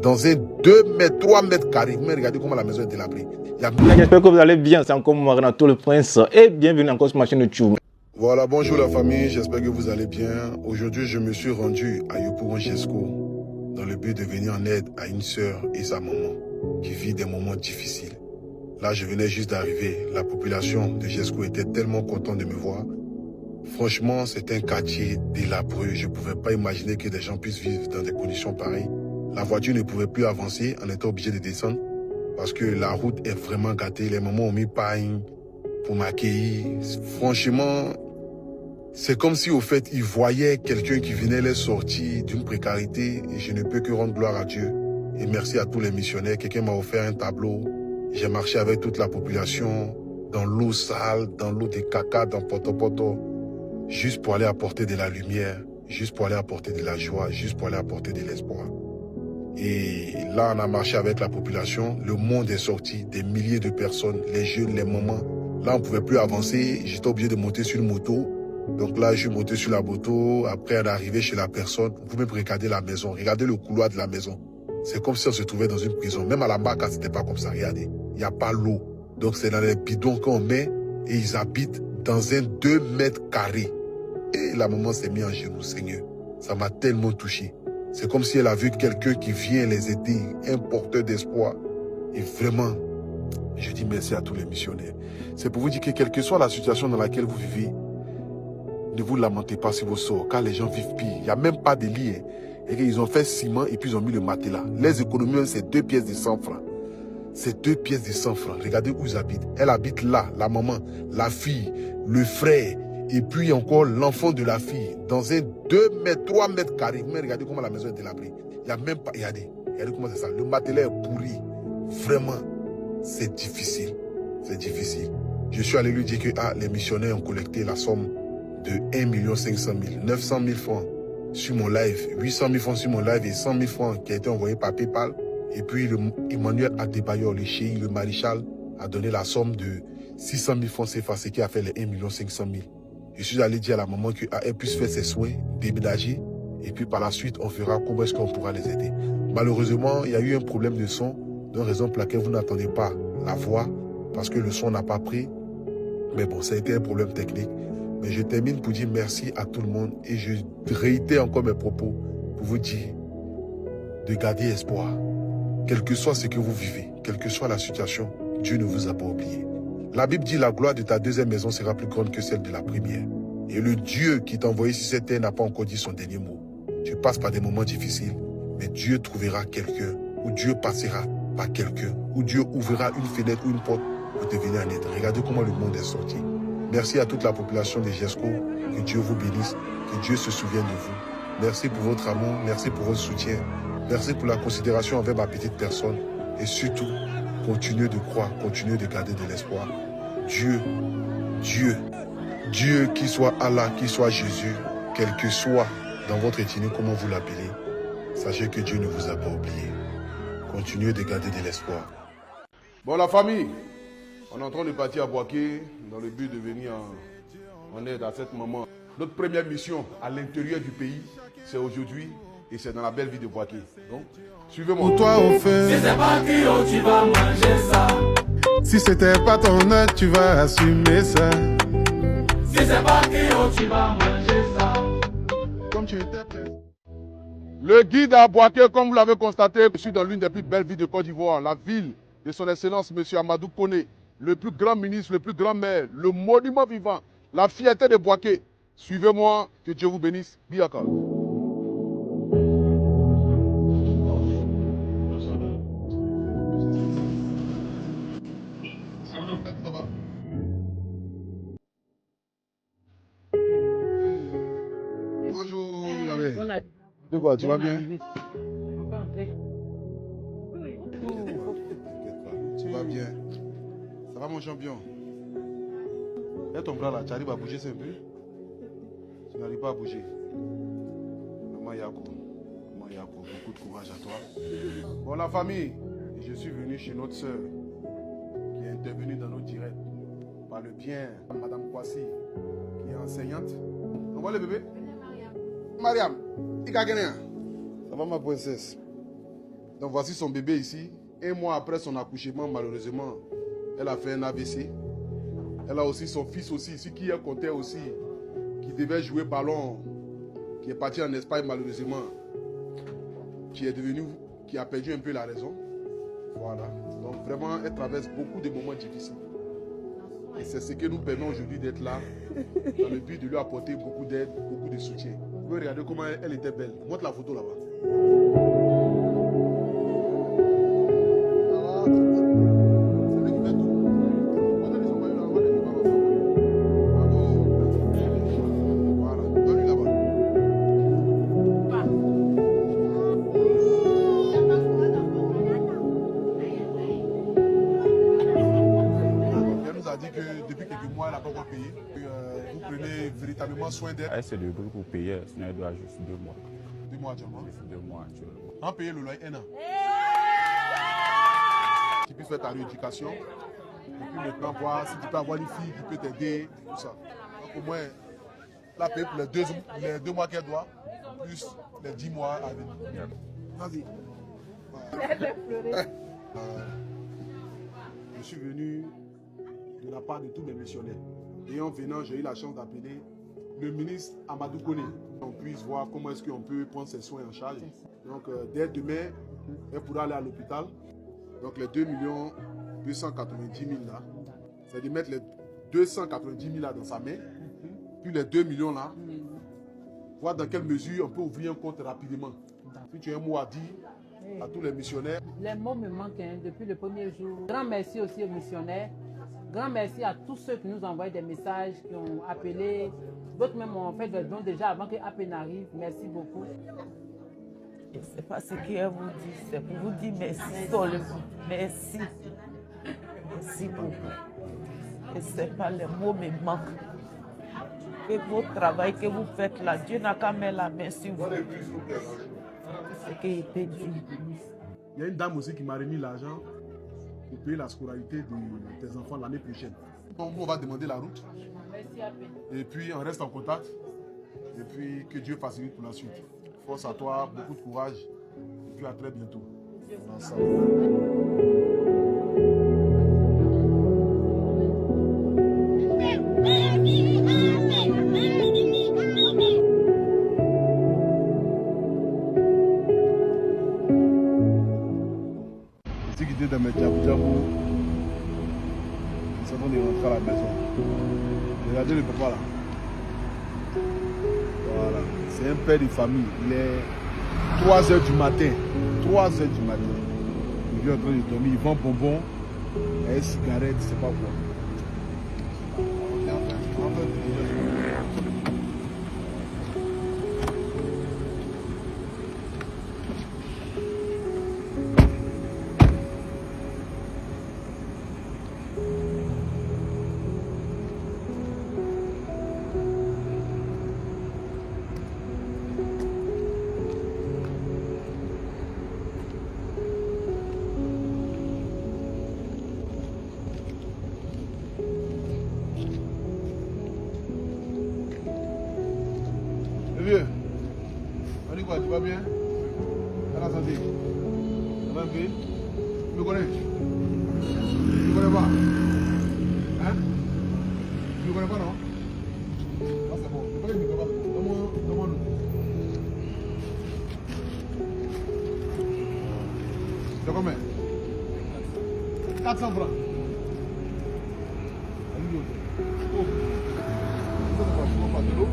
dans un 2 mètres, 3 mètres carrés. Mais regardez comment la maison est délabrée. J'espère que vous allez bien, c'est encore Maranato le Prince et bienvenue encore sur ma chaîne YouTube. Voilà, bonjour la famille, j'espère que vous allez bien. Aujourd'hui, je me suis rendu à Yopougon Jesco dans le but de venir en aide à une sœur et sa maman qui vit des moments difficiles. Là, je venais juste d'arriver. La population de Jesco était tellement contente de me voir. Franchement, c'est un quartier délabré. Je ne pouvais pas imaginer que des gens puissent vivre dans des conditions pareilles. La voiture ne pouvait plus avancer, on était obligé de descendre parce que la route est vraiment gâtée. Les mamans ont mis paille pour m'accueillir. Franchement, c'est comme si au fait, ils voyaient quelqu'un qui venait les sortir d'une précarité et je ne peux que rendre gloire à Dieu. Et merci à tous les missionnaires. Quelqu'un m'a offert un tableau. J'ai marché avec toute la population dans l'eau sale, dans l'eau de caca, dans Poto-Poto, juste pour aller apporter de la lumière, juste pour aller apporter de la joie, juste pour aller apporter de l'espoir. Et là, on a marché avec la population. Le monde est sorti, des milliers de personnes, les jeunes, les mamans. Là, on ne pouvait plus avancer. J'étais obligé de monter sur une moto. Donc là, je suis monté sur la moto. Après, on est arrivé chez la personne. Vous pouvez même regarder la maison. Regardez le couloir de la maison. C'est comme si on se trouvait dans une prison. Même à la Maca, c'était pas comme ça. Regardez, il n'y a pas l'eau. Donc c'est dans les bidons qu'on met et ils habitent dans un 2 mètres carrés. Et la maman s'est mise en genoux, Seigneur. Ça m'a tellement touché. C'est comme si elle a vu quelqu'un qui vient les aider, un porteur d'espoir. Et vraiment, je dis merci à tous les missionnaires. C'est pour vous dire que quelle que soit la situation dans laquelle vous vivez, ne vous lamentez pas sur vos sorts, car les gens vivent pire. Il n'y a même pas de lit. Et ils ont fait ciment et puis ils ont mis le matelas. Les économies, c'est 2 pièces de 100 francs. C'est 2 pièces de 100 francs. Regardez où ils habitent. Elle habite là, la maman, la fille, le frère, et puis encore l'enfant de la fille, dans un 2 mètres, 3 mètres carrés. Mais regardez comment la maison est délabrée. Il n'y a même pas, regardez comment c'est ça. Le matelas est pourri. Vraiment, c'est difficile. C'est difficile. Je suis allé lui dire que les missionnaires ont collecté la somme de 1 500 000, 900 000 francs sur mon live, 800 000 francs sur mon live et 100 000 francs qui a été envoyé par PayPal. Et puis Emmanuel Adebayor, le chéri, le maréchal, a donné la somme de 600 000 francs CFA, ce qui a fait les 1 500 000. Je suis allé dire à la maman qu'elle puisse faire ses soins, déménager, et puis par la suite, on verra comment est-ce qu'on pourra les aider. Malheureusement, il y a eu un problème de son, de raison pour laquelle vous n'attendez pas la voix, parce que le son n'a pas pris. Mais bon, ça a été un problème technique. Mais je termine pour dire merci à tout le monde et je réitère encore mes propos pour vous dire de garder espoir. Quel que soit ce que vous vivez, quelle que soit la situation, Dieu ne vous a pas oublié. La Bible dit la gloire de ta deuxième maison sera plus grande que celle de la première. Et le Dieu qui t'a envoyé sur cette terre n'a pas encore dit son dernier mot. Tu passes par des moments difficiles, mais Dieu trouvera quelqu'un, ou Dieu passera par quelqu'un, ou Dieu ouvrira une fenêtre ou une porte pour te venir en aide. Regardez comment le monde est sorti. Merci à toute la population de Jesco. Que Dieu vous bénisse, que Dieu se souvienne de vous. Merci pour votre amour, merci pour votre soutien. Merci pour la considération envers ma petite personne. Et surtout, continuez de croire, continuez de garder de l'espoir. Dieu, qu'il soit Allah, qu'il soit Jésus, quel que soit dans votre ethnie, comment vous l'appelez, sachez que Dieu ne vous a pas oublié. Continuez de garder de l'espoir. Bon, la famille, on est en train de partir à Boaké dans le but de venir en aide à cette maman. Notre première mission à l'intérieur du pays, c'est aujourd'hui. Et c'est dans la belle ville de Boaké. Donc, suivez-moi. Toi au fait. Si c'est pas Kyo, tu vas manger ça. Si c'était pas ton œuvre, tu vas assumer ça. Si c'est pas Kyo, tu vas manger ça. Comme tu étais prêt. Le guide à Boaké, comme vous l'avez constaté, je suis dans l'une des plus belles villes de Côte d'Ivoire, la ville de son excellence, M. Amadou Koné, le plus grand ministre, le plus grand maire, le monument vivant, la fierté de Boaké. Suivez-moi, que Dieu vous bénisse. Biaka. Bonjour, Yahweh. De quoi, tu vas bien? Tu vas bien? Ça va mon champion? Et ton bras là, tu arrives à bouger un peu? Tu n'arrives pas à bouger. Maman Yako, beaucoup de courage à toi. Bon la famille, je suis venu chez notre soeur qui est intervenue dans nos directs par le bien de Madame Kwasi, qui est enseignante. On voit le bébé? Mariam, il a gagné. Ça va ma princesse? Donc voici son bébé ici. Un mois après son accouchement, malheureusement, elle a fait un AVC. Elle a aussi son fils aussi, ici qui est compté aussi, qui devait jouer ballon, qui est parti en Espagne malheureusement, qui a perdu un peu la raison. Voilà. Donc vraiment, elle traverse beaucoup de moments difficiles. Et c'est ce qui nous permet aujourd'hui d'être là, dans le but de lui apporter beaucoup d'aide, beaucoup de soutien. Vous pouvez regarder comment elle était belle. Montre la photo là-bas. Vous prenez véritablement soin d'elle. Elle s'est débrouillée pour payer, sinon elle doit juste 2 mois. 2 mois actuellement? 2 mois actuellement. On paye le loyer 1 an. Tu peux faire ta rééducation. Et puis maintenant voir si tu peux avoir une fille qui peut t'aider, tout ça. Donc au moins, la paye pour les 2 mois qu'elle doit, plus les 10 mois à venir. Vas-y. Je suis venu de la part de tous les missionnaires. Et en venant, j'ai eu la chance d'appeler le ministre Amadou Kone. On puisse voir comment est-ce qu'on peut prendre ses soins en charge. Donc dès demain, elle pourra aller à l'hôpital. Donc les 2 290 000 là, c'est de mettre les 290 000 là dans sa main. Puis les 2 millions là, voir dans quelle mesure on peut ouvrir un compte rapidement. Si tu as un mot à dire à tous les missionnaires. Les mots me manquent depuis le premier jour. Grand merci aussi aux missionnaires. Grand merci à tous ceux qui nous envoient des messages, qui ont appelé. D'autres même ont fait des dons déjà avant que AP n'arrive. Merci beaucoup. Je ne sais pas ce qu'elle vous dit, c'est pour vous dire merci seulement. Merci. Merci beaucoup. Je ne sais pas, les mots me manquent. Et votre travail que vous faites là, Dieu n'a qu'à mettre la main sur vous. C'est ce qu'il peut dire. Il y a une dame aussi qui m'a remis l'argent pour payer la scolarité de tes enfants l'année prochaine. Donc, on va demander la route. Et puis on reste en contact. Et puis que Dieu facilite pour la suite. Force à toi, beaucoup de courage. Et puis à très bientôt. C'est qui était dans mes diabou. Nous sommes de rentrer à la maison. Regardez le papa là. Voilà. C'est un père de famille. Il est 3h du matin. 3h du matin. Il est en train de dormir. Il vend bonbons et cigarettes, je ne sais pas quoi. Vieux, on dit quoi, tu vas bien? À la santé? Ça va un peu? Tu me connais? Tu me connais pas? Hein? Tu me connais pas, non? Ah, c'est bon. Je connais le micro, donne-moi nous. C'est combien? 400 francs. Oh. Ça, c'est quoi? Tu m'en passes de l'eau?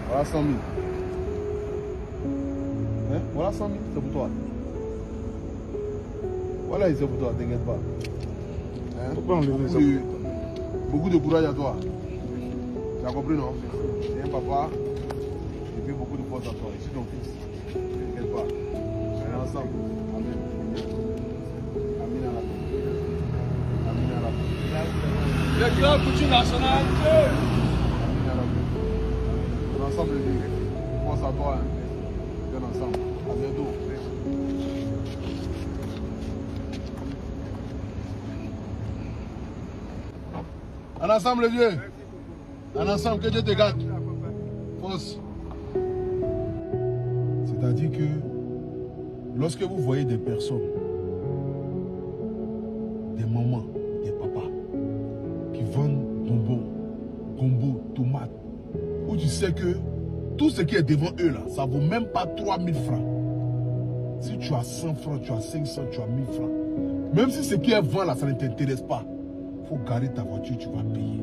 Voilà 100 000. Hein? Voilà 100 000, c'est pour toi. Voilà, c'est pour toi, t'inquiète pas. Hein? Beaucoup de courage à toi. Tu as compris, non? C'est un papa. Et puis beaucoup de force à toi. Je suis ton fils. T'inquiète pas. On est ensemble. Amen. Amen à la Amen à la Le club couture national. Ensemble, pense à toi, hein. Bien ensemble. À bientôt. En ensemble, le vieux. En ensemble, que Dieu te garde. Force. C'est-à-dire que lorsque vous voyez des personnes, des mamans, des papas, qui vendent bonbons, gombo, tomates, où tu sais que tout ce qui est devant eux là, ça ne vaut même pas 3000 francs. Si tu as 100 francs, tu as 500, tu as 1000 francs. Même si ce qui est vend là, ça ne t'intéresse pas, il faut garer ta voiture, tu vas payer.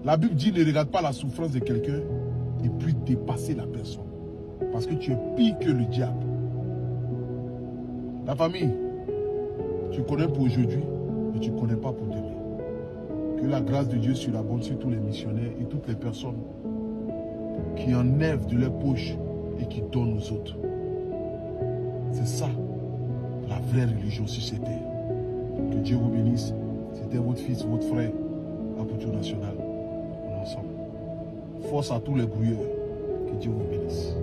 La Bible dit ne regarde pas la souffrance de quelqu'un et puis dépasser la personne. Parce que tu es pire que le diable. La famille, tu connais pour aujourd'hui, mais tu ne connais pas pour demain. Que la grâce de Dieu surabonde sur tous les missionnaires et toutes les personnes qui enlèvent de leur poche et qui donnent aux autres. C'est ça, la vraie religion sur cette terre. Que Dieu vous bénisse. C'était votre fils, votre frère, Apôtre National. Ensemble. Force à tous les grouilleurs. Que Dieu vous bénisse.